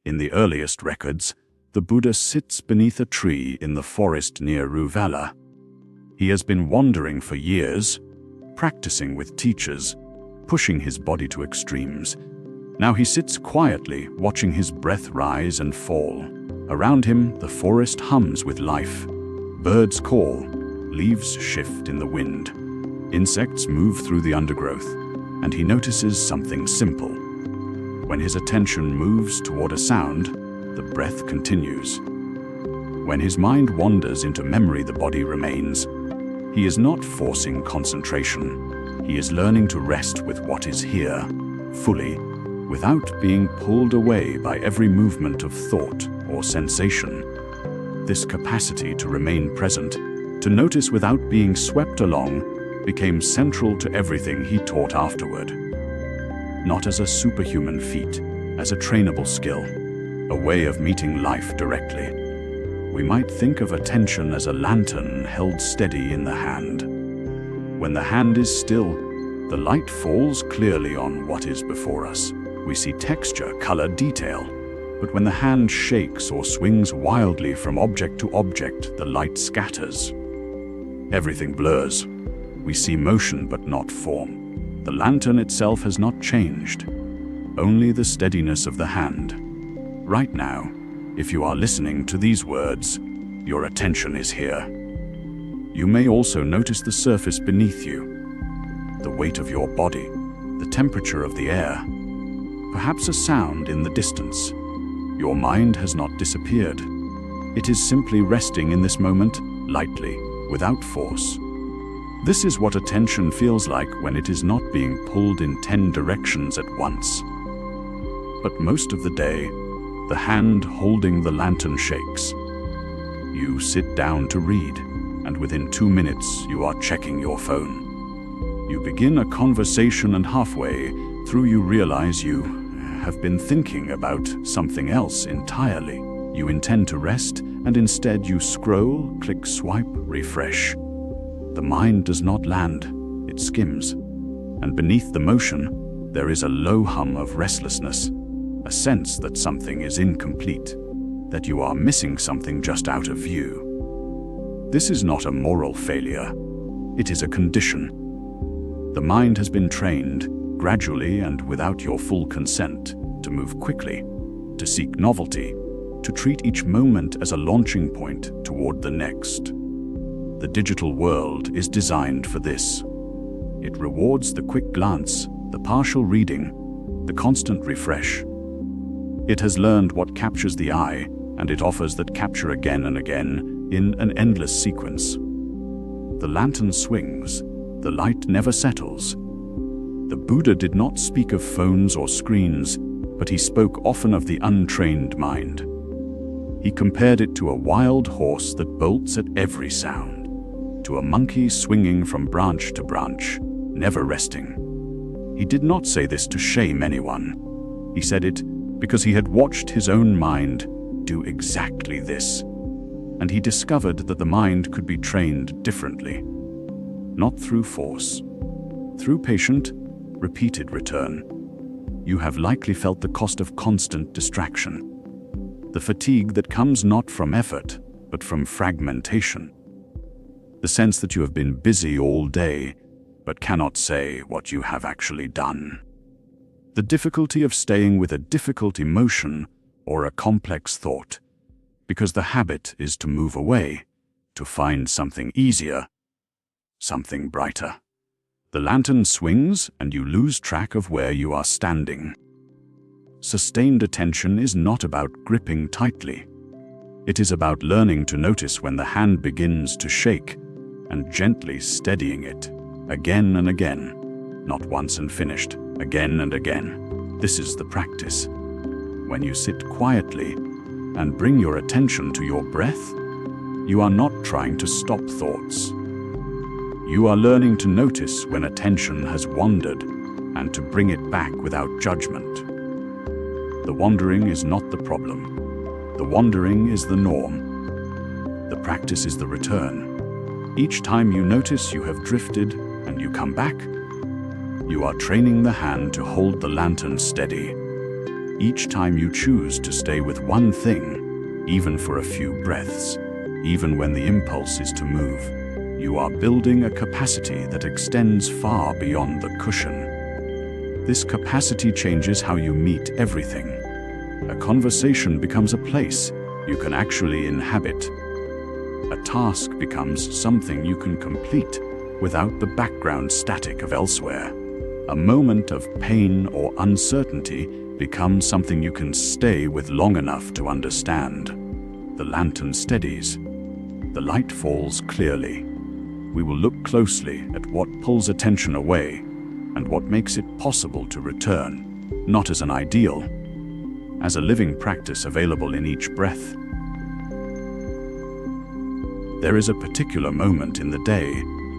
In the earliest records, the Buddha sits beneath a tree in the forest near Ruvala. He has been wandering for years, practicing with teachers, pushing his body to extremes. Now he sits quietly, watching his breath rise and fall. Around him, the forest hums with life. Birds call, leaves shift in the wind. Insects move through the undergrowth, and he notices something simple. When his attention moves toward a sound, the breath continues. When his mind wanders into memory, the body remains. He is not forcing concentration. He is learning to rest with what is here, fully, without being pulled away by every movement of thought or sensation. This capacity to remain present, to notice without being swept along, became central to everything he taught afterward. Not as a superhuman feat, as a trainable skill, a way of meeting life directly. We might think of attention as a lantern held steady in the hand. When the hand is still, the light falls clearly on what is before us. We see texture, color, detail. But when the hand shakes or swings wildly from object to object, the light scatters. Everything blurs. We see motion but not form. The lantern itself has not changed, only the steadiness of the hand. Right now, if you are listening to these words, your attention is here. You may also notice the surface beneath you, the weight of your body, the temperature of the air, perhaps a sound in the distance. Your mind has not disappeared. It is simply resting in this moment, lightly, without force. This is what attention feels like when it is not being pulled in 10 directions at once. But most of the day, the hand holding the lantern shakes. You sit down to read, and within 2 minutes you are checking your phone. You begin a conversation and halfway through you realize you have been thinking about something else entirely. You intend to rest, and instead you scroll, click, swipe, refresh. The mind does not land, it skims. And beneath the motion, there is a low hum of restlessness, a sense that something is incomplete, that you are missing something just out of view. This is not a moral failure, it is a condition. The mind has been trained, gradually and without your full consent, to move quickly, to seek novelty, to treat each moment as a launching point toward the next. The digital world is designed for this. It rewards the quick glance, the partial reading, the constant refresh. It has learned what captures the eye, and it offers that capture again and again in an endless sequence. The lantern swings, the light never settles. The Buddha did not speak of phones or screens, but he spoke often of the untrained mind. He compared it to a wild horse that bolts at every sound, to a monkey swinging from branch to branch, never resting. He did not say this to shame anyone. He said it because he had watched his own mind do exactly this. And he discovered that the mind could be trained differently. Not through force, through patient, repeated return. You have likely felt the cost of constant distraction, the fatigue that comes not from effort, but from fragmentation. The sense that you have been busy all day, but cannot say what you have actually done. The difficulty of staying with a difficult emotion or a complex thought, because the habit is to move away, to find something easier, something brighter. The lantern swings and you lose track of where you are standing. Sustained attention is not about gripping tightly. It is about learning to notice when the hand begins to shake and gently steadying it again and again, not once and finished, again and again. This is the practice. When you sit quietly and bring your attention to your breath, you are not trying to stop thoughts. You are learning to notice when attention has wandered and to bring it back without judgment. The wandering is not the problem. The wandering is the norm. The practice is the return. Each time you notice you have drifted and you come back, you are training the hand to hold the lantern steady. Each time you choose to stay with one thing, even for a few breaths, even when the impulse is to move, you are building a capacity that extends far beyond the cushion. This capacity changes how you meet everything. A conversation becomes a place you can actually inhabit. A task becomes something you can complete without the background static of elsewhere. A moment of pain or uncertainty becomes something you can stay with long enough to understand. The lantern steadies. The light falls clearly. We will look closely at what pulls attention away and what makes it possible to return, not as an ideal, as a living practice available in each breath. There is a particular moment in the day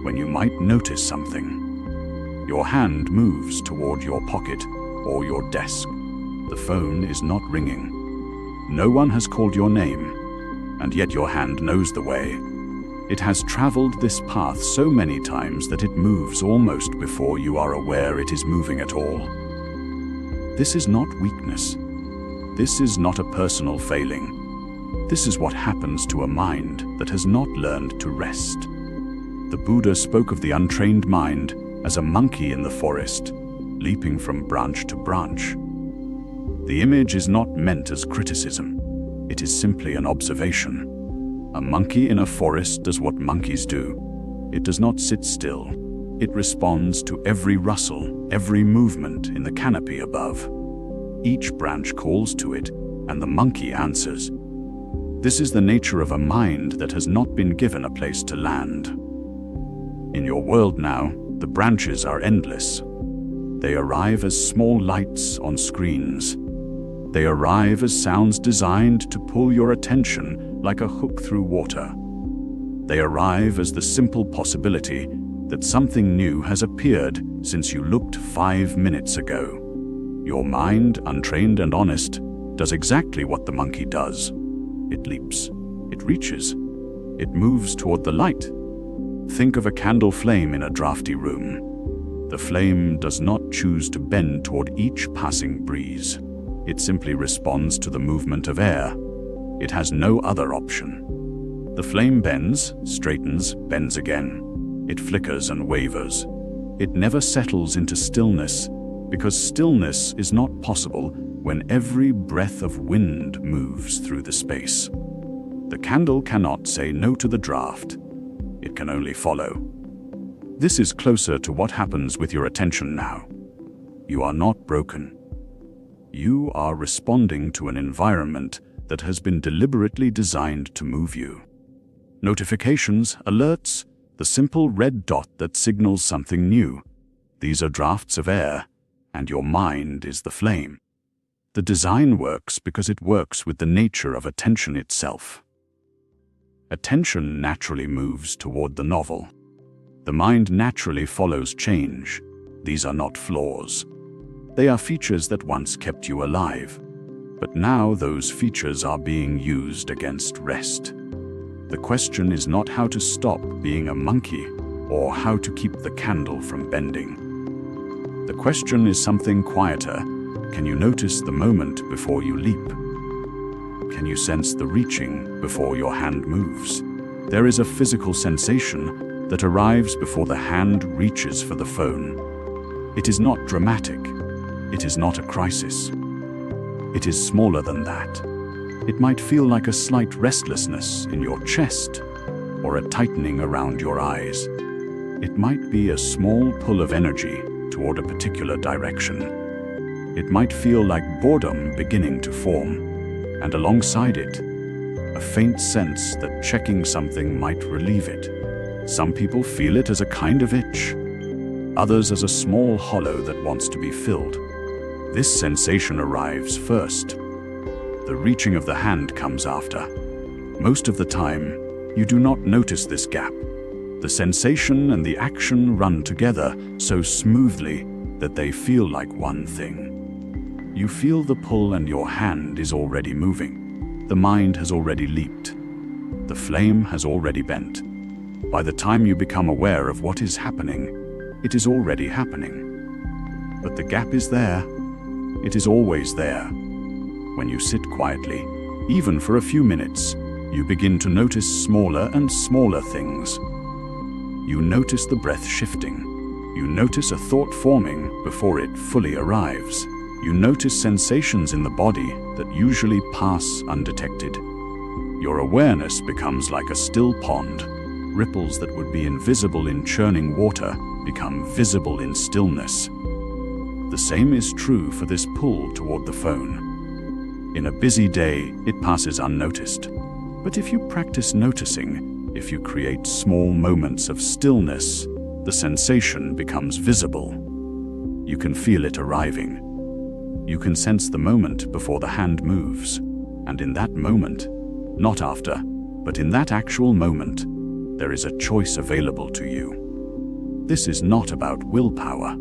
when you might notice something. Your hand moves toward your pocket or your desk. The phone is not ringing. No one has called your name, and yet your hand knows the way. It has traveled this path so many times that it moves almost before you are aware it is moving at all. This is not weakness. This is not a personal failing. This is what happens to a mind that has not learned to rest. The Buddha spoke of the untrained mind as a monkey in the forest, leaping from branch to branch. The image is not meant as criticism. It is simply an observation. A monkey in a forest does what monkeys do. It does not sit still. It responds to every rustle, every movement in the canopy above. Each branch calls to it, and the monkey answers. This is the nature of a mind that has not been given a place to land. In your world now, the branches are endless. They arrive as small lights on screens. They arrive as sounds designed to pull your attention like a hook through water. They arrive as the simple possibility that something new has appeared since you looked 5 minutes ago. Your mind, untrained and honest, does exactly what the monkey does. It leaps, it reaches, it moves toward the light. Think of a candle flame in a drafty room. The flame does not choose to bend toward each passing breeze. It simply responds to the movement of air. It has no other option. The flame bends, straightens, bends again. It flickers and wavers. It never settles into stillness, because stillness is not possible when every breath of wind moves through the space. The candle cannot say no to the draft. It can only follow. This is closer to what happens with your attention now. You are not broken. You are responding to an environment that has been deliberately designed to move you. Notifications, alerts, the simple red dot that signals something new. These are drafts of air, and your mind is the flame. The design works because it works with the nature of attention itself. Attention naturally moves toward the novel. The mind naturally follows change. These are not flaws. They are features that once kept you alive. But now those features are being used against rest. The question is not how to stop being a monkey or how to keep the candle from bending. The question is something quieter. Can you notice the moment before you leap? Can you sense the reaching before your hand moves? There is a physical sensation that arrives before the hand reaches for the phone. It is not dramatic. It is not a crisis. It is smaller than that. It might feel like a slight restlessness in your chest or a tightening around your eyes. It might be a small pull of energy toward a particular direction. It might feel like boredom beginning to form, and alongside it, a faint sense that checking something might relieve it. Some people feel it as a kind of itch, others as a small hollow that wants to be filled. This sensation arrives first. The reaching of the hand comes after. Most of the time, you do not notice this gap. The sensation and the action run together so smoothly that they feel like one thing. You feel the pull and your hand is already moving. The mind has already leaped. The flame has already bent. By the time you become aware of what is happening, it is already happening. But the gap is there. It is always there. When you sit quietly, even for a few minutes, you begin to notice smaller and smaller things. You notice the breath shifting. You notice a thought forming before it fully arrives. You notice sensations in the body that usually pass undetected. Your awareness becomes like a still pond. Ripples that would be invisible in churning water become visible in stillness. The same is true for this pull toward the phone. In a busy day, it passes unnoticed. But if you practice noticing, if you create small moments of stillness, the sensation becomes visible. You can feel it arriving. You can sense the moment before the hand moves. And in that moment, not after, but in that actual moment, there is a choice available to you. This is not about willpower.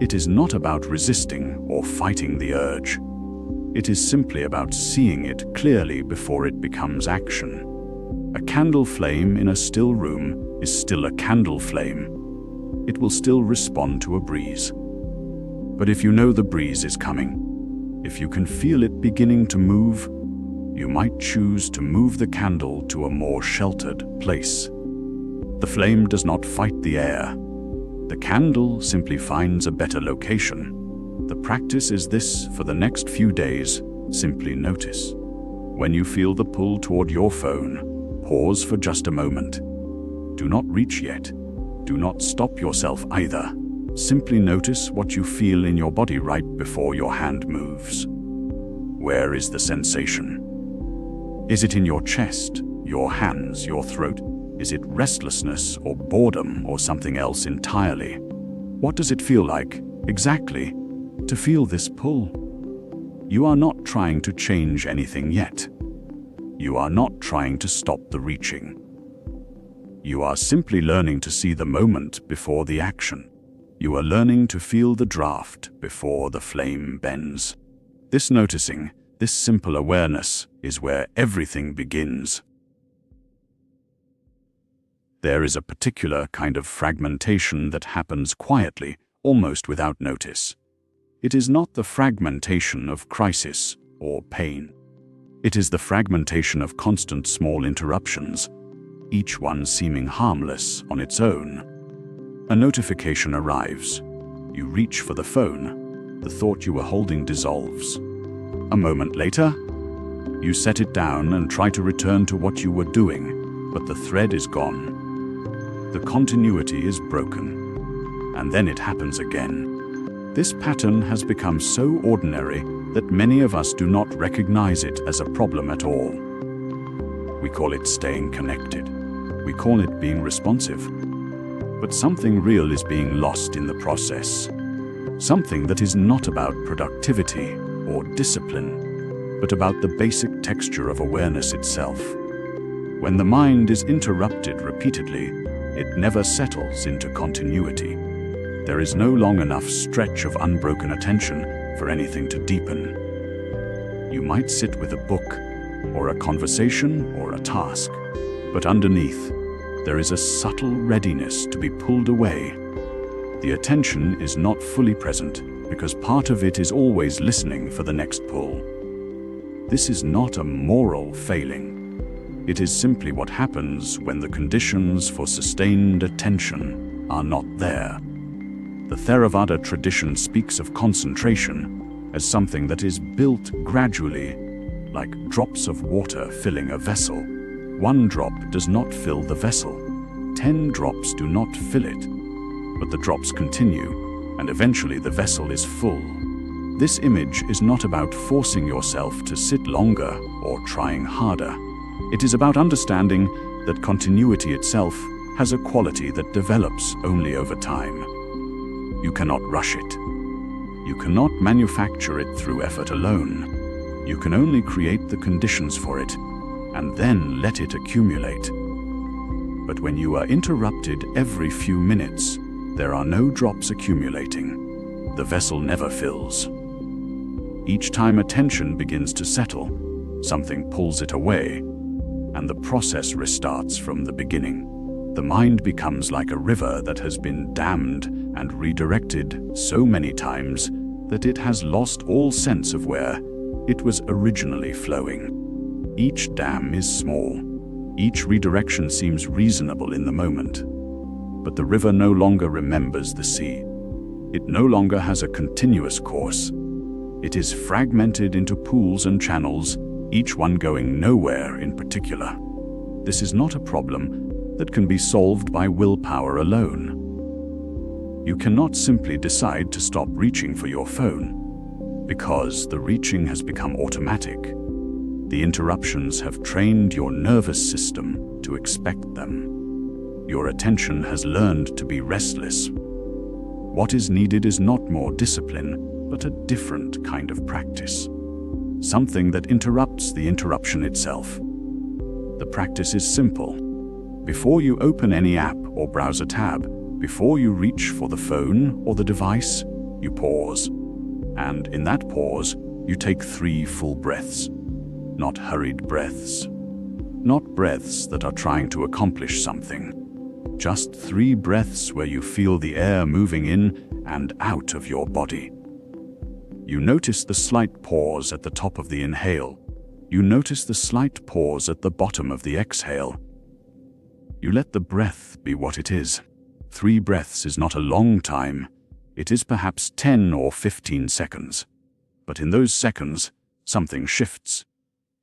It is not about resisting or fighting the urge. It is simply about seeing it clearly before it becomes action. A candle flame in a still room is still a candle flame. It will still respond to a breeze. But if you know the breeze is coming, if you can feel it beginning to move, you might choose to move the candle to a more sheltered place. The flame does not fight the air. The candle simply finds a better location. The practice is this for the next few days. Simply notice. When you feel the pull toward your phone, pause for just a moment. Do not reach yet. Do not stop yourself either. Simply notice what you feel in your body right before your hand moves. Where is the sensation? Is it in your chest, your hands, your throat? Is it restlessness or boredom or something else entirely? What does it feel like, exactly, to feel this pull? You are not trying to change anything yet. You are not trying to stop the reaching. You are simply learning to see the moment before the action. You are learning to feel the draft before the flame bends. This noticing, this simple awareness, is where everything begins. There is a particular kind of fragmentation that happens quietly, almost without notice. It is not the fragmentation of crisis or pain. It is the fragmentation of constant small interruptions, each one seeming harmless on its own. A notification arrives. You reach for the phone. The thought you were holding dissolves. A moment later, you set it down and try to return to what you were doing, but the thread is gone. The continuity is broken. And then it happens again. This pattern has become so ordinary that many of us do not recognize it as a problem at all. We call it staying connected. We call it being responsive. But something real is being lost in the process. Something that is not about productivity or discipline, but about the basic texture of awareness itself. When the mind is interrupted repeatedly, it never settles into continuity. There is no long enough stretch of unbroken attention for anything to deepen. You might sit with a book, or a conversation, or a task, but underneath, there is a subtle readiness to be pulled away. The attention is not fully present because part of it is always listening for the next pull. This is not a moral failing. It is simply what happens when the conditions for sustained attention are not there. The Theravada tradition speaks of concentration as something that is built gradually, like drops of water filling a vessel. One drop does not fill the vessel. 10 drops do not fill it. But the drops continue, and eventually the vessel is full. This image is not about forcing yourself to sit longer or trying harder. It is about understanding that continuity itself has a quality that develops only over time. You cannot rush it. You cannot manufacture it through effort alone. You can only create the conditions for it, and then let it accumulate. But when you are interrupted every few minutes, there are no drops accumulating. The vessel never fills. Each time attention begins to settle, something pulls it away, and the process restarts from the beginning. The mind becomes like a river that has been dammed and redirected so many times that it has lost all sense of where it was originally flowing. Each dam is small. Each redirection seems reasonable in the moment. But the river no longer remembers the sea. It no longer has a continuous course. It is fragmented into pools and channels, each one going nowhere in particular. This is not a problem that can be solved by willpower alone. You cannot simply decide to stop reaching for your phone, because the reaching has become automatic. The interruptions have trained your nervous system to expect them. Your attention has learned to be restless. What is needed is not more discipline, but a different kind of practice. Something that interrupts the interruption itself. The practice is simple. Before you open any app or browser tab, before you reach for the phone or the device, you pause. And in that pause, you take 3 full breaths. Not hurried breaths. Not breaths that are trying to accomplish something. Just 3 breaths where you feel the air moving in and out of your body. You notice the slight pause at the top of the inhale. You notice the slight pause at the bottom of the exhale. You let the breath be what it is. 3 breaths is not a long time. It is perhaps 10 or 15 seconds. But in those seconds, something shifts.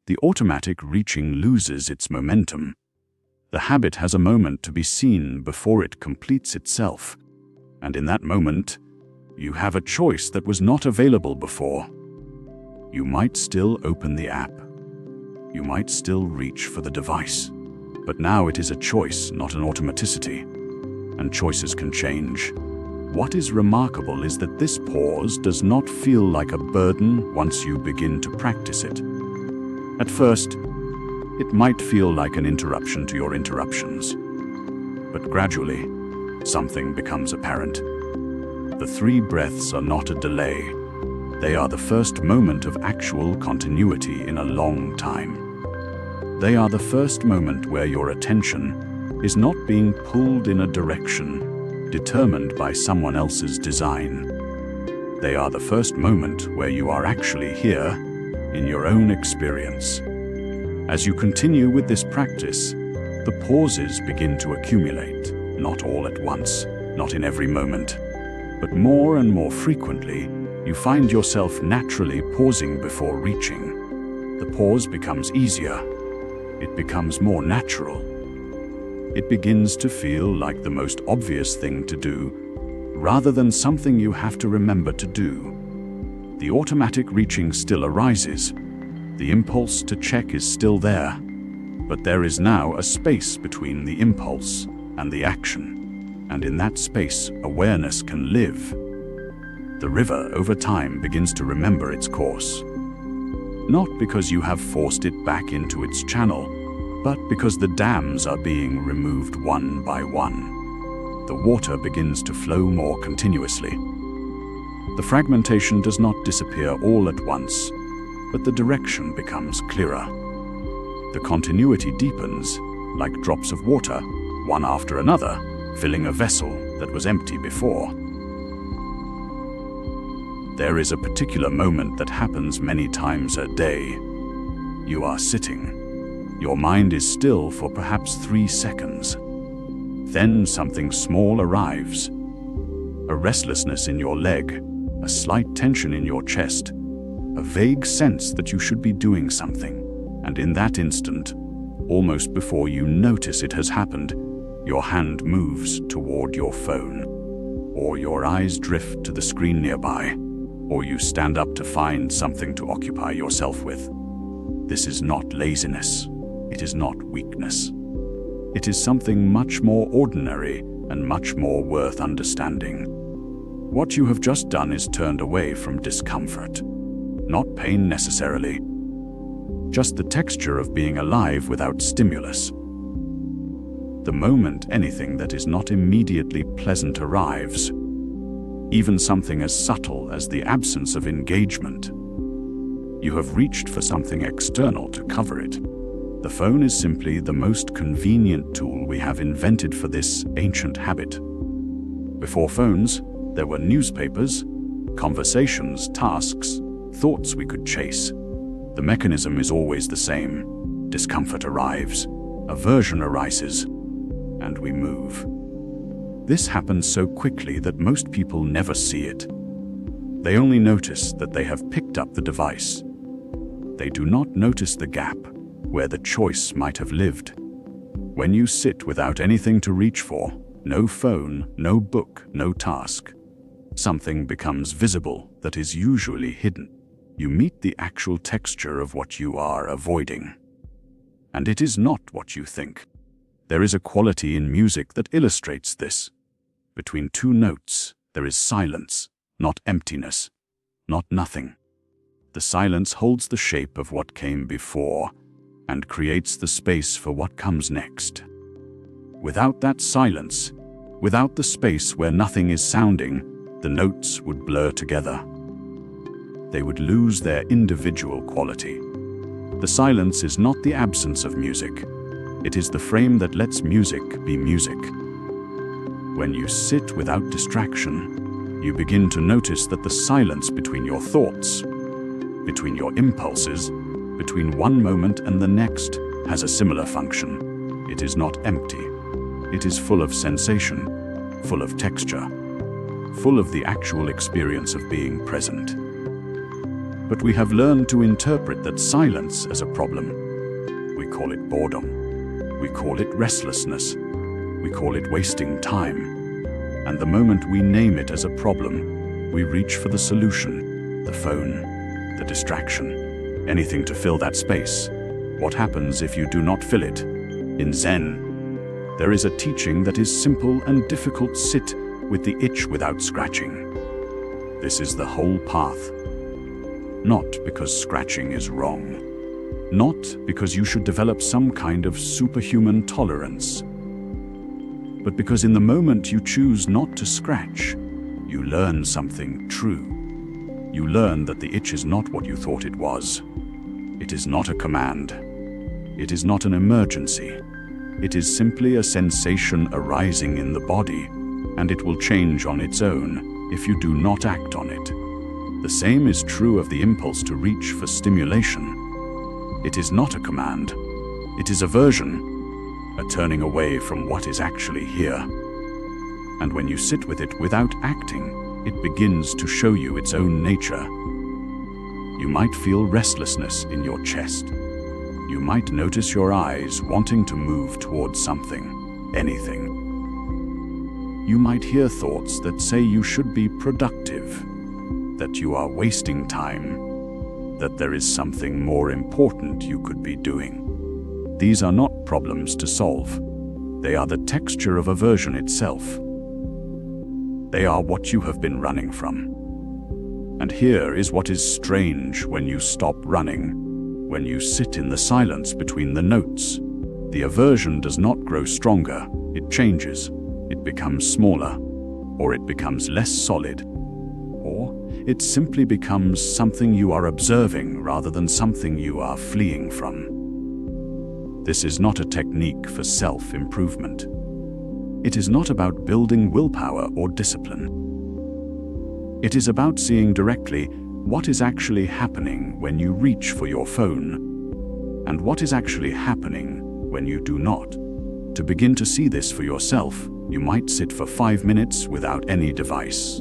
The automatic reaching loses its momentum. The habit has a moment to be seen before it completes itself. And in that moment, you have a choice that was not available before. You might still open the app. You might still reach for the device. But now it is a choice, not an automaticity. And choices can change. What is remarkable is that this pause does not feel like a burden once you begin to practice it. At first, it might feel like an interruption to your interruptions. But gradually, something becomes apparent. The 3 breaths are not a delay. They are the first moment of actual continuity in a long time. They are the first moment where your attention is not being pulled in a direction determined by someone else's design. They are the first moment where you are actually here in your own experience. As you continue with this practice, the pauses begin to accumulate, not all at once, not in every moment, but more and more frequently, you find yourself naturally pausing before reaching. The pause becomes easier. It becomes more natural. It begins to feel like the most obvious thing to do, rather than something you have to remember to do. The automatic reaching still arises. The impulse to check is still there, but there is now a space between the impulse and the action, and in that space, awareness can live. The river, over time, begins to remember its course. Not because you have forced it back into its channel, but because the dams are being removed one by one. The water begins to flow more continuously. The fragmentation does not disappear all at once, but the direction becomes clearer. The continuity deepens, like drops of water, one after another, filling a vessel that was empty before. There is a particular moment that happens many times a day. You are sitting. Your mind is still for perhaps 3 seconds. Then something small arrives. A restlessness in your leg, a slight tension in your chest, a vague sense that you should be doing something. And in that instant, almost before you notice it has happened, your hand moves toward your phone, or your eyes drift to the screen nearby, or you stand up to find something to occupy yourself with. This is not laziness. It is not weakness. It is something much more ordinary and much more worth understanding. What you have just done is turned away from discomfort. Not pain necessarily. Just the texture of being alive without stimulus. The moment anything that is not immediately pleasant arrives, even something as subtle as the absence of engagement, you have reached for something external to cover it. The phone is simply the most convenient tool we have invented for this ancient habit. Before phones, there were newspapers, conversations, tasks, thoughts we could chase. The mechanism is always the same. Discomfort arrives, aversion arises, and we move. This happens so quickly that most people never see it. They only notice that they have picked up the device. They do not notice the gap where the choice might have lived. When you sit without anything to reach for, no phone, no book, no task, something becomes visible that is usually hidden. You meet the actual texture of what you are avoiding. And it is not what you think. There is a quality in music that illustrates this. Between two notes, there is silence, not emptiness, not nothing. The silence holds the shape of what came before and creates the space for what comes next. Without that silence, without the space where nothing is sounding, the notes would blur together. They would lose their individual quality. The silence is not the absence of music. It is the frame that lets music be music. When you sit without distraction, you begin to notice that the silence between your thoughts, between your impulses, between one moment and the next, has a similar function. It is not empty. It is full of sensation, full of texture, full of the actual experience of being present. But we have learned to interpret that silence as a problem. We call it boredom. We call it restlessness. We call it wasting time. And the moment we name it as a problem, we reach for the solution, the phone, the distraction, anything to fill that space. What happens if you do not fill it? In Zen, there is a teaching that is simple and difficult. Sit with the itch without scratching. This is the whole path. Not because scratching is wrong. Not because you should develop some kind of superhuman tolerance. But because in the moment you choose not to scratch, you learn something true. You learn that the itch is not what you thought it was. It is not a command. It is not an emergency. It is simply a sensation arising in the body, and it will change on its own if you do not act on it. The same is true of the impulse to reach for stimulation. It is not a command. It is aversion, a turning away from what is actually here. And when you sit with it without acting, it begins to show you its own nature. You might feel restlessness in your chest. You might notice your eyes wanting to move towards something, anything. You might hear thoughts that say you should be productive, that you are wasting time, that there is something more important you could be doing. These are not problems to solve. They are the texture of aversion itself. They are what you have been running from. And here is what is strange when you stop running, when you sit in the silence between the notes. The aversion does not grow stronger, it changes. It becomes smaller, or it becomes less solid, or it simply becomes something you are observing rather than something you are fleeing from. This is not a technique for self-improvement. It is not about building willpower or discipline. It is about seeing directly what is actually happening when you reach for your phone, and what is actually happening when you do not. To begin to see this for yourself, you might sit for 5 minutes without any device.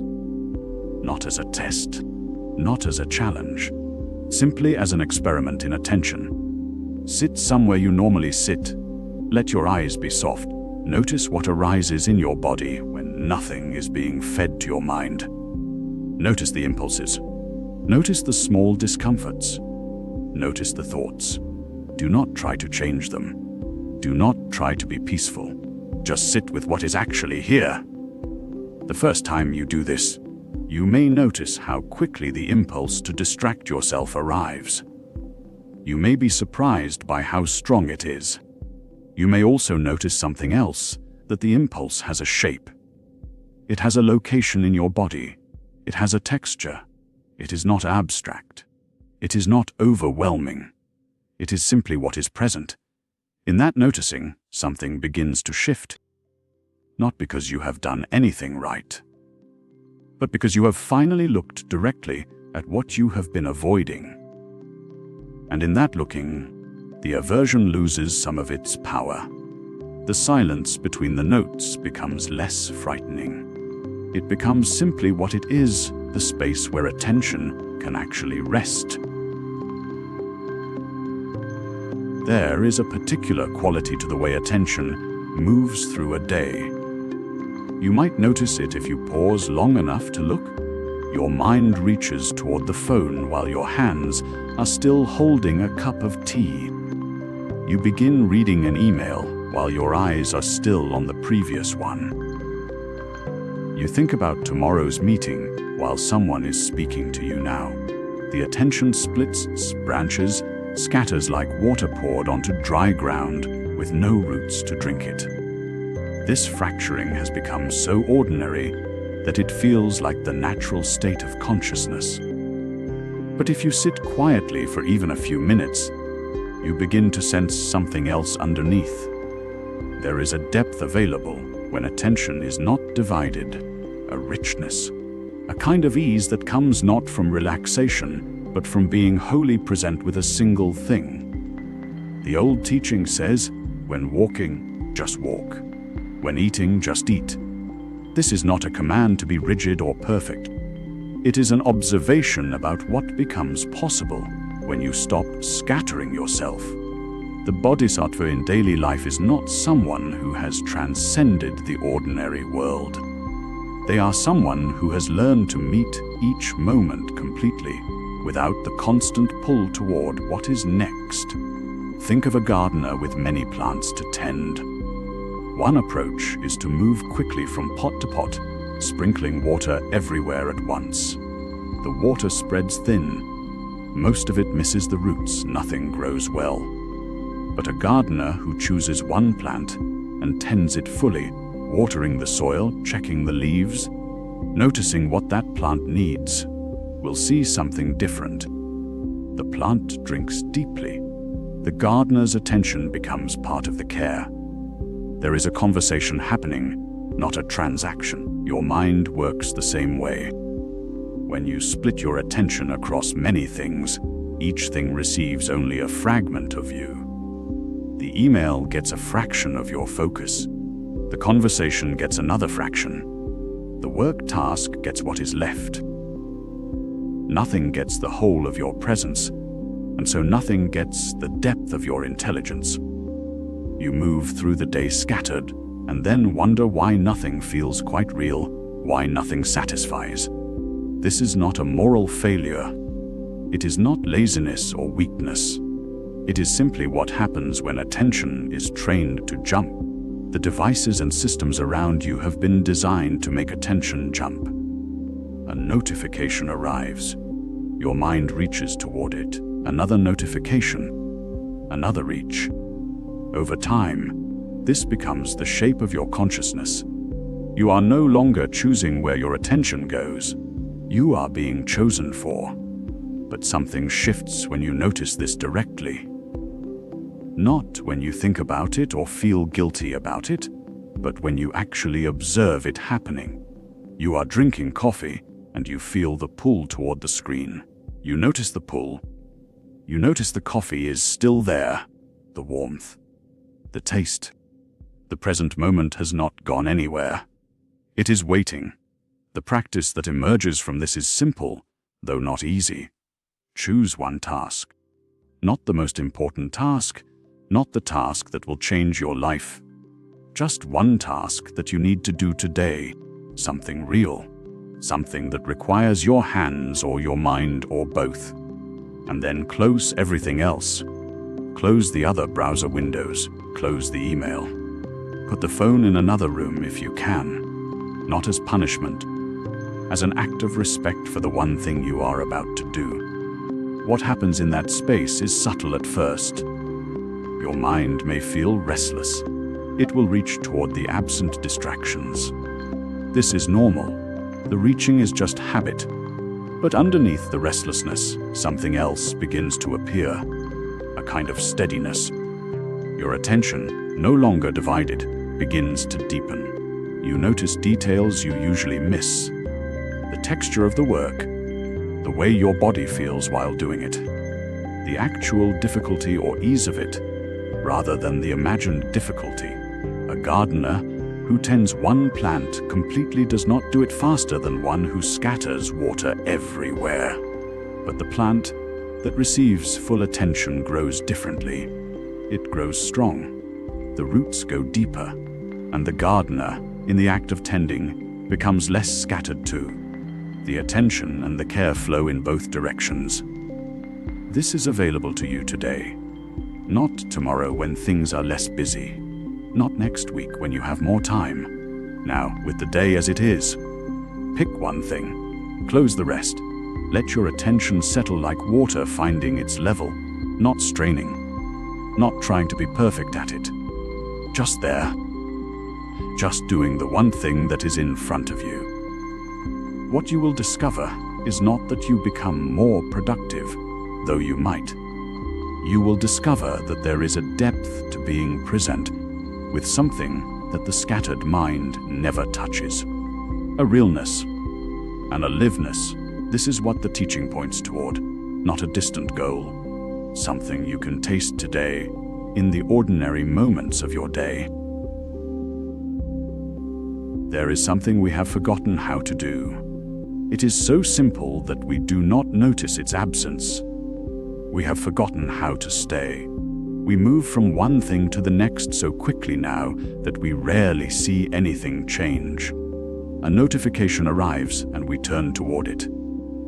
Not as a test, not as a challenge, simply as an experiment in attention. Sit somewhere you normally sit. Let your eyes be soft. Notice what arises in your body when nothing is being fed to your mind. Notice the impulses. Notice the small discomforts. Notice the thoughts. Do not try to change them. Do not try to be peaceful. Just sit with what is actually here. The first time you do this, you may notice how quickly the impulse to distract yourself arrives. You may be surprised by how strong it is. You may also notice something else, that the impulse has a shape. It has a location in your body. It has a texture. It is not abstract. It is not overwhelming. It is simply what is present. In that noticing, something begins to shift. Not because you have done anything right, but because you have finally looked directly at what you have been avoiding. And in that looking, the aversion loses some of its power. The silence between the notes becomes less frightening. It becomes simply what it is, the space where attention can actually rest. There is a particular quality to the way attention moves through a day. You might notice it if you pause long enough to look. Your mind reaches toward the phone while your hands are still holding a cup of tea. You begin reading an email while your eyes are still on the previous one. You think about tomorrow's meeting while someone is speaking to you now. The attention splits, branches, scatters like water poured onto dry ground with no roots to drink it. This fracturing has become so ordinary that it feels like the natural state of consciousness. But if you sit quietly for even a few minutes, you begin to sense something else underneath. There is a depth available when attention is not divided, a richness, a kind of ease that comes not from relaxation, but from being wholly present with a single thing. The old teaching says, when walking, just walk. When eating, just eat. This is not a command to be rigid or perfect. It is an observation about what becomes possible when you stop scattering yourself. The bodhisattva in daily life is not someone who has transcended the ordinary world. They are someone who has learned to meet each moment completely, without the constant pull toward what is next. Think of a gardener with many plants to tend. One approach is to move quickly from pot to pot, sprinkling water everywhere at once. The water spreads thin. Most of it misses the roots, nothing grows well. But a gardener who chooses one plant and tends it fully, watering the soil, checking the leaves, noticing what that plant needs, will see something different. The plant drinks deeply. The gardener's attention becomes part of the care. There is a conversation happening, not a transaction. Your mind works the same way. When you split your attention across many things, each thing receives only a fragment of you. The email gets a fraction of your focus. The conversation gets another fraction. The work task gets what is left. Nothing gets the whole of your presence, and so nothing gets the depth of your intelligence. You move through the day scattered, and then wonder why nothing feels quite real, why nothing satisfies. This is not a moral failure. It is not laziness or weakness. It is simply what happens when attention is trained to jump. The devices and systems around you have been designed to make attention jump. A notification arrives. Your mind reaches toward it. Another notification. Another reach. Over time, this becomes the shape of your consciousness. You are no longer choosing where your attention goes. You are being chosen for. But something shifts when you notice this directly. Not when you think about it or feel guilty about it, but when you actually observe it happening. You are drinking coffee, and you feel the pull toward the screen. You notice the pull. You notice the coffee is still there, the warmth, the taste. The present moment has not gone anywhere. It is waiting. The practice that emerges from this is simple, though not easy. Choose one task. Not the most important task, not the task that will change your life. Just one task that you need to do today, something real. Something that requires your hands or your mind or both. And then close everything else. Close the other browser windows. Close the email. Put the phone in another room if you can. Not as punishment, as an act of respect for the one thing you are about to do. What happens in that space is subtle at first. Your mind may feel restless. It will reach toward the absent distractions. This is normal. The reaching is just habit. But underneath the restlessness, something else begins to appear, a kind of steadiness. Your attention, no longer divided, begins to deepen. You notice details you usually miss. The texture of the work, the way your body feels while doing it, the actual difficulty or ease of it, rather than the imagined difficulty. A gardener who tends one plant completely does not do it faster than one who scatters water everywhere. But the plant that receives full attention grows differently. It grows strong. The roots go deeper, and the gardener, in the act of tending, becomes less scattered too. The attention and the care flow in both directions. This is available to you today, not tomorrow when things are less busy, not next week when you have more time. Now, with the day as it is, pick one thing, close the rest. Let your attention settle like water finding its level, not straining, not trying to be perfect at it. Just there, just doing the one thing that is in front of you. What you will discover is not that you become more productive, though you might. You will discover that there is a depth to being present with something that the scattered mind never touches. A realness and a liveness. This is what the teaching points toward, not a distant goal. Something you can taste today in the ordinary moments of your day. There is something we have forgotten how to do. It is so simple that we do not notice its absence. We have forgotten how to stay. We move from one thing to the next so quickly now that we rarely see anything change. A notification arrives and we turn toward it.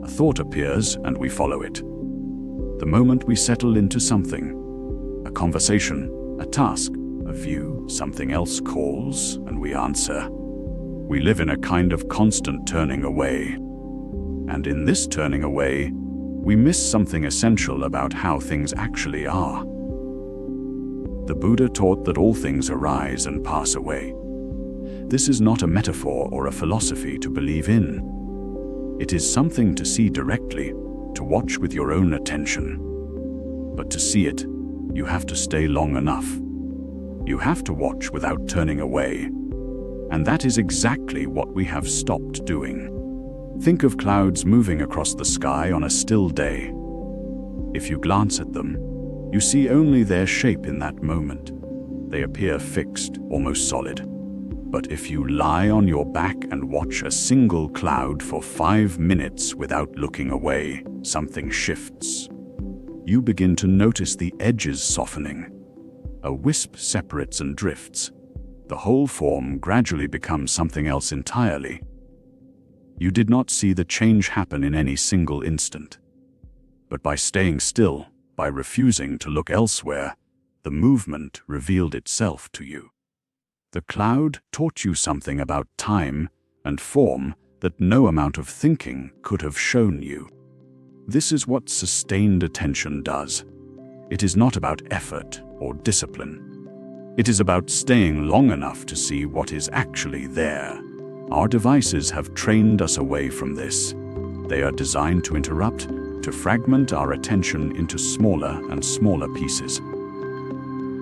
A thought appears and we follow it. The moment we settle into something, a conversation, a task, a view, something else calls and we answer. We live in a kind of constant turning away. And in this turning away, we miss something essential about how things actually are. The Buddha taught that all things arise and pass away. This is not a metaphor or a philosophy to believe in. It is something to see directly, to watch with your own attention. But to see it, you have to stay long enough. You have to watch without turning away. And that is exactly what we have stopped doing. Think of clouds moving across the sky on a still day. If you glance at them, you see only their shape in that moment. They appear fixed, almost solid. But if you lie on your back and watch a single cloud for 5 minutes without looking away, something shifts. You begin to notice the edges softening. A wisp separates and drifts. The whole form gradually becomes something else entirely. You did not see the change happen in any single instant. But by staying still, by refusing to look elsewhere, the movement revealed itself to you. The cloud taught you something about time and form that no amount of thinking could have shown you. This is what sustained attention does. It is not about effort or discipline. It is about staying long enough to see what is actually there. Our devices have trained us away from this. They are designed to interrupt, to fragment our attention into smaller and smaller pieces.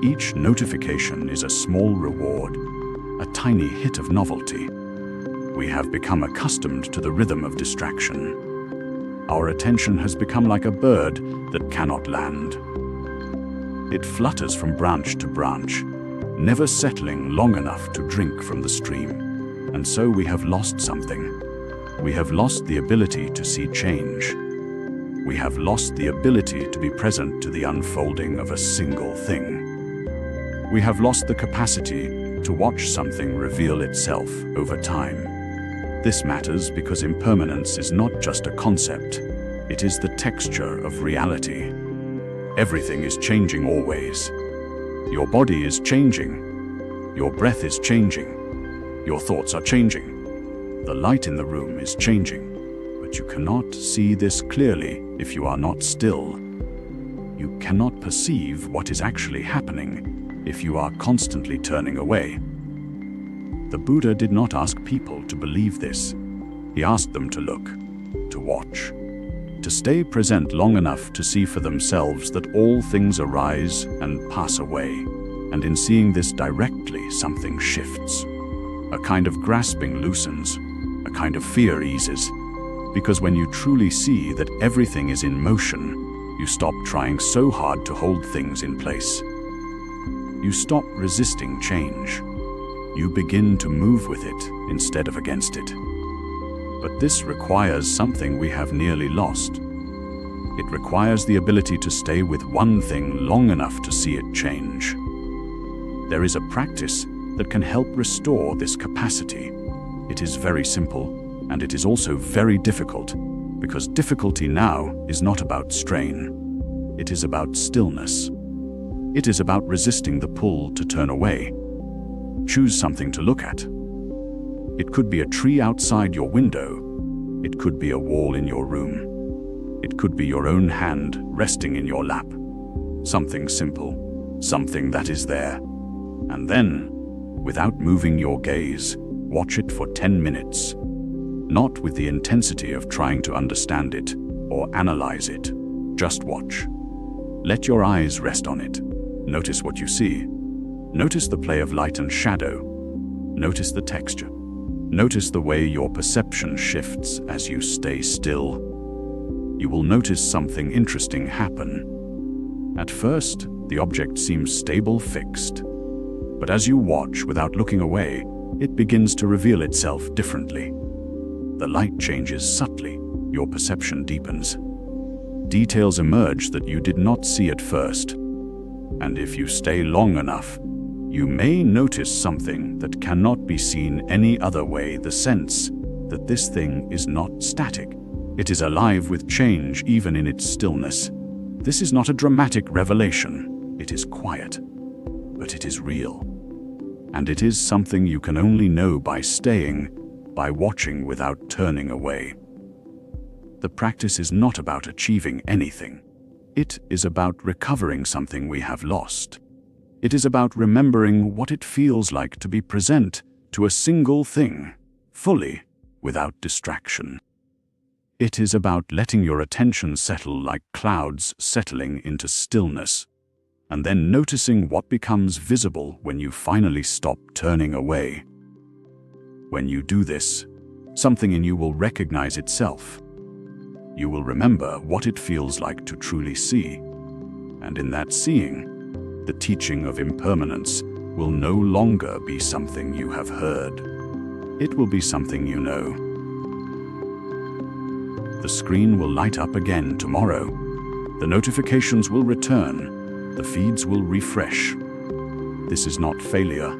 Each notification is a small reward, a tiny hit of novelty. We have become accustomed to the rhythm of distraction. Our attention has become like a bird that cannot land. It flutters from branch to branch, never settling long enough to drink from the stream. And so we have lost something. We have lost the ability to see change. We have lost the ability to be present to the unfolding of a single thing. We have lost the capacity to watch something reveal itself over time. This matters because impermanence is not just a concept. It is the texture of reality. Everything is changing always. Your body is changing. Your breath is changing. Your thoughts are changing. The light in the room is changing. But you cannot see this clearly if you are not still. You cannot perceive what is actually happening if you are constantly turning away. The Buddha did not ask people to believe this. He asked them to look, to watch, to stay present long enough to see for themselves that all things arise and pass away. And in seeing this directly, something shifts. A kind of grasping loosens, a kind of fear eases. Because when you truly see that everything is in motion, You stop trying so hard to hold things in place. You stop resisting change. You begin to move with it instead of against it. But this requires something we have nearly lost. It requires the ability to stay with one thing long enough to see it change. There is a practice that can help restore this capacity. It is very simple, and it is also very difficult, because difficulty now is not about strain. It is about stillness. It is about resisting the pull to turn away. Choose something to look at. It could be a tree outside your window. It could be a wall in your room. It could be your own hand resting in your lap. Something simple, something that is there. And then, without moving your gaze, watch it for 10 minutes. Not with the intensity of trying to understand it or analyze it. Just watch. Let your eyes rest on it. Notice what you see. Notice the play of light and shadow. Notice the texture. Notice the way your perception shifts as you stay still. You will notice something interesting happen. At first, the object seems stable, fixed. But as you watch without looking away, it begins to reveal itself differently. The light changes subtly. Your perception deepens. Details emerge that you did not see at first. And if you stay long enough, you may notice something that cannot be seen any other way, the sense that this thing is not static. It is alive with change even in its stillness. This is not a dramatic revelation. It is quiet, but it is real. And it is something you can only know by staying, by watching without turning away. The practice is not about achieving anything. It is about recovering something we have lost. It is about remembering what it feels like to be present to a single thing, fully, without distraction. It is about letting your attention settle like clouds settling into stillness, and then noticing what becomes visible when you finally stop turning away. When you do this, something in you will recognize itself. You will remember what it feels like to truly see, and in that seeing, the teaching of impermanence will no longer be something you have heard. It will be something you know. The screen will light up again tomorrow. The notifications will return. The feeds will refresh. This is not failure.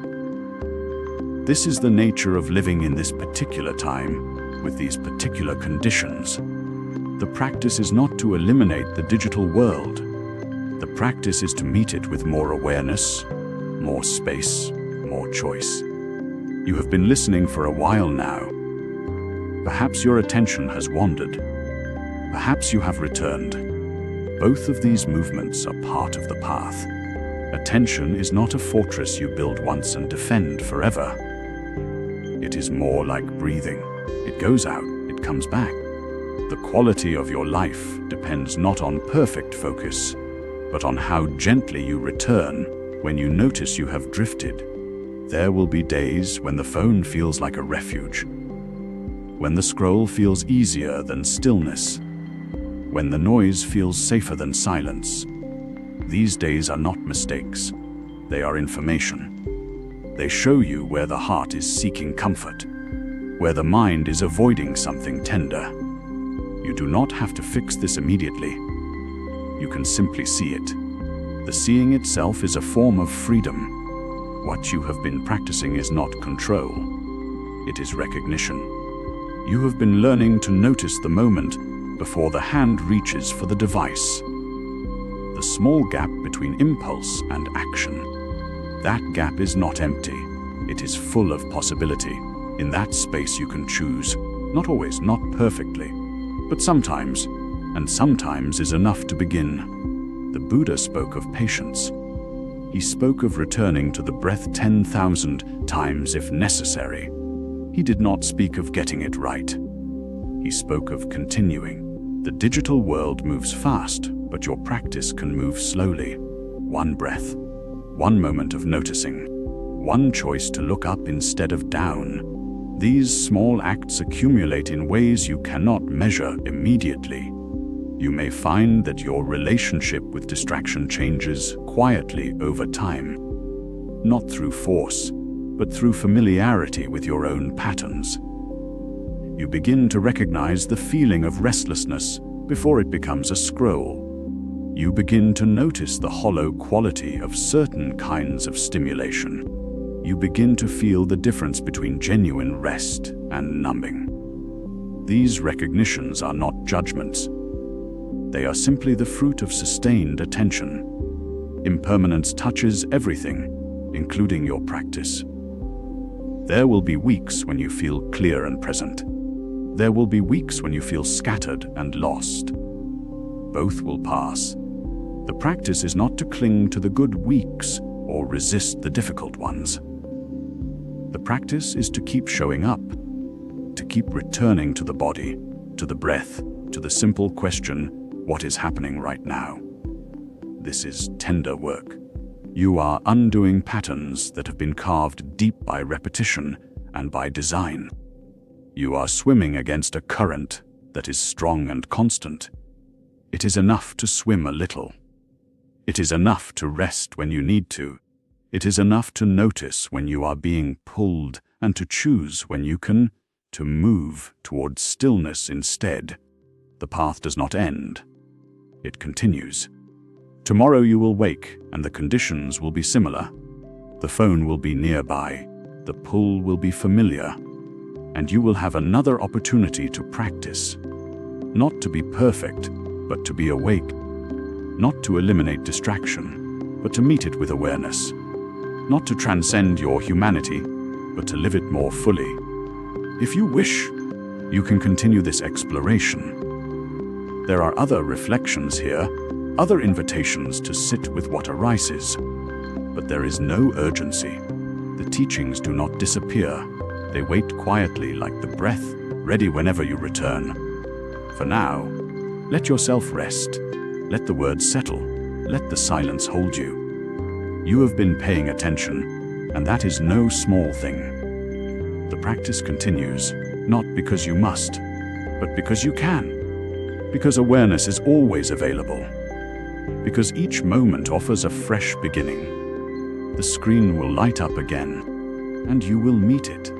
This is the nature of living in this particular time, with these particular conditions. The practice is not to eliminate the digital world. The practice is to meet it with more awareness, more space, more choice. You have been listening for a while now. Perhaps your attention has wandered. Perhaps you have returned. Both of these movements are part of the path. Attention is not a fortress you build once and defend forever. It is more like breathing. It goes out, it comes back. The quality of your life depends not on perfect focus, but on how gently you return when you notice you have drifted. There will be days when the phone feels like a refuge, when the scroll feels easier than stillness, when the noise feels safer than silence. These days are not mistakes. They are information. They show you where the heart is seeking comfort, where the mind is avoiding something tender. You do not have to fix this immediately. You can simply see it. The seeing itself is a form of freedom. What you have been practicing is not control. It is recognition. You have been learning to notice the moment before the hand reaches for the device. The small gap between impulse and action. That gap is not empty. It is full of possibility. In that space you can choose. Not always, not perfectly, but sometimes. And sometimes is enough to begin. The Buddha spoke of patience. He spoke of returning to the breath 10,000 times if necessary. He did not speak of getting it right. He spoke of continuing. The digital world moves fast, but your practice can move slowly. One breath, one moment of noticing, one choice to look up instead of down. These small acts accumulate in ways you cannot measure immediately. You may find that your relationship with distraction changes quietly over time, not through force, but through familiarity with your own patterns. You begin to recognize the feeling of restlessness before it becomes a scroll. You begin to notice the hollow quality of certain kinds of stimulation. You begin to feel the difference between genuine rest and numbing. These recognitions are not judgments. They are simply the fruit of sustained attention. Impermanence touches everything, including your practice. There will be weeks when you feel clear and present. There will be weeks when you feel scattered and lost. Both will pass. The practice is not to cling to the good weeks or resist the difficult ones. The practice is to keep showing up, to keep returning to the body, to the breath, to the simple question, what is happening right now? This is tender work. You are undoing patterns that have been carved deep by repetition and by design. You are swimming against a current that is strong and constant. It is enough to swim a little. It is enough to rest when you need to. It is enough to notice when you are being pulled and to choose when you can, to move towards stillness instead. The path does not end. It continues. Tomorrow you will wake and the conditions will be similar. The phone will be nearby. The pull will be familiar. And you will have another opportunity to practice. Not to be perfect, but to be awake. Not to eliminate distraction, but to meet it with awareness. Not to transcend your humanity, but to live it more fully. If you wish, you can continue this exploration. There are other reflections here, other invitations to sit with what arises. But there is no urgency. The teachings do not disappear. They wait quietly like the breath, ready whenever you return. For now, let yourself rest. Let the words settle. Let the silence hold you. You have been paying attention, and that is no small thing. The practice continues, not because you must, but because you can. Because awareness is always available. Because each moment offers a fresh beginning. The screen will light up again, and you will meet it.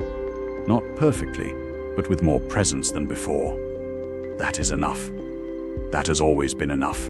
Not perfectly, but with more presence than before. That is enough. That has always been enough.